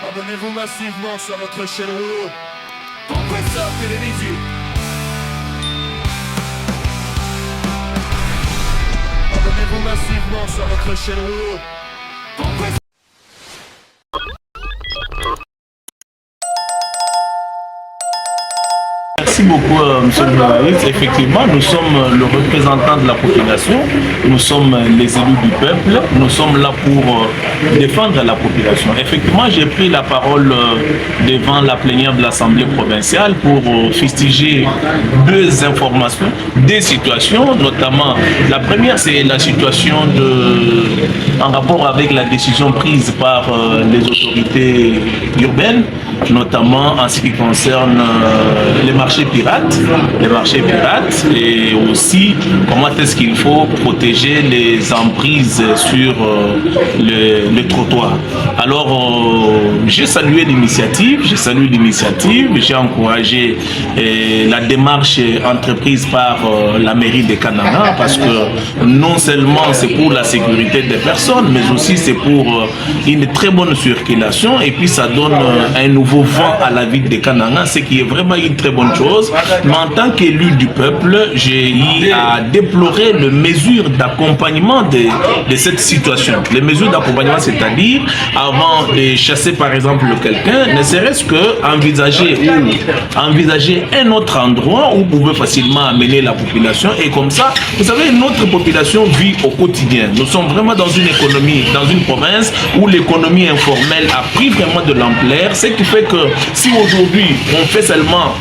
Abonnez-vous massivement sur notre chaîne Rouleau. Compresseur télévisé. Abonnez-vous massivement sur notre chaîne Rouleau. Compresseur. Merci beaucoup, monsieur le journaliste. Effectivement, nous sommes le représentant de la population, nous sommes les élus du peuple, nous sommes là pour défendre la population. Effectivement, j'ai pris la parole devant la plénière de l'Assemblée provinciale pour fustiger deux informations, des situations, notamment la première, c'est la situation en rapport avec la décision prise par les autorités urbaines, notamment en ce qui concerne les marchés pirates, et aussi comment est-ce qu'il faut protéger les emprises sur le trottoir. Alors j'ai salué l'initiative, j'ai encouragé la démarche entreprise par la mairie de Kananga, parce que non seulement c'est pour la sécurité des personnes, mais aussi c'est pour une très bonne circulation, et puis ça donne un nouveau vent à la ville de Kananga, ce qui est vraiment une très bonne chose. Mais en tant qu'élu du peuple, j'ai eu à déplorer les mesures d'accompagnement de cette situation. Les mesures d'accompagnement, c'est-à-dire avant de chasser par exemple quelqu'un, ne serait-ce que envisager un autre endroit où vous pouvez facilement amener la population, et comme ça, vous savez, notre population vit au quotidien. Nous sommes vraiment dans une économie, dans une province où l'économie informelle a pris vraiment de l'ampleur, ce qui fait que si aujourd'hui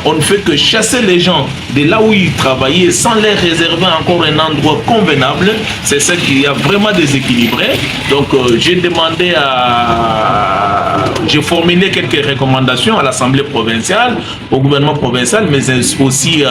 on ne fait que chasser les gens de là où ils travaillaient sans leur réserver encore un endroit convenable, c'est ça qui a vraiment déséquilibré. Donc j'ai formulé quelques recommandations à l'Assemblée provinciale, au gouvernement provincial, mais aussi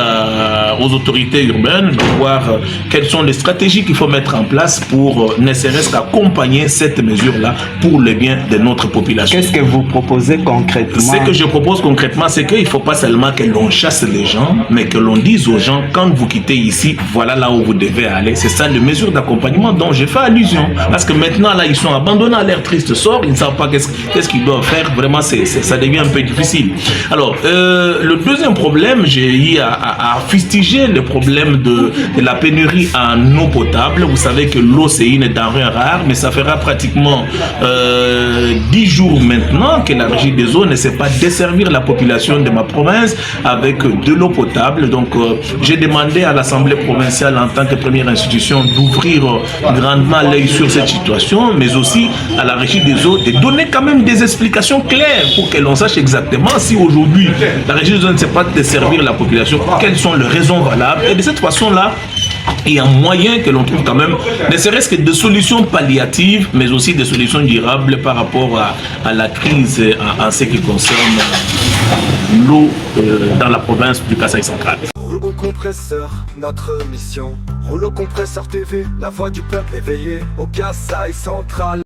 aux autorités urbaines, de voir quelles sont les stratégies qu'il faut mettre en place pour ne serait-ce qu'accompagner cette mesure-là pour le bien de notre population. Qu'est-ce que vous proposez concrètement? Ce que je propose concrètement, c'est qu'il ne faut pas seulement que l'on chasse les gens, mais que l'on dise aux gens, quand vous quittez ici, voilà là où vous devez aller. C'est ça les mesures d'accompagnement dont j'ai fait allusion. Parce que maintenant, là, ils sont abandonnés à leur triste sort, ils ne savent pas qu'est-ce qu'ils doivent faire. Vraiment, ça devient un peu difficile. Alors, le deuxième problème, j'ai eu à fustiger le problème de la pénurie en eau potable. Vous savez que l'eau, c'est une denrée rare, mais ça fera pratiquement 10 jours maintenant que la régie des eaux ne sait pas desservir la population de ma province avec de l'eau potable. Donc j'ai demandé à l'Assemblée provinciale en tant que première institution d'ouvrir grandement l'œil sur cette situation, mais aussi à la régie des eaux de donner quand même des explications claires pour que l'on sache exactement si aujourd'hui la régie des eaux ne sait pas desservir la population, quelles sont les raisons valables, et de cette façon-là il y a moyen que l'on trouve quand même, ne serait-ce que des solutions palliatives, mais aussi des solutions durables par rapport à la crise en ce qui concerne l'eau dans la province du Kasaï central. Rouleau compresseur, notre mission. Rouleau compresseur TV, la voix du peuple éveillé au Kasaï central.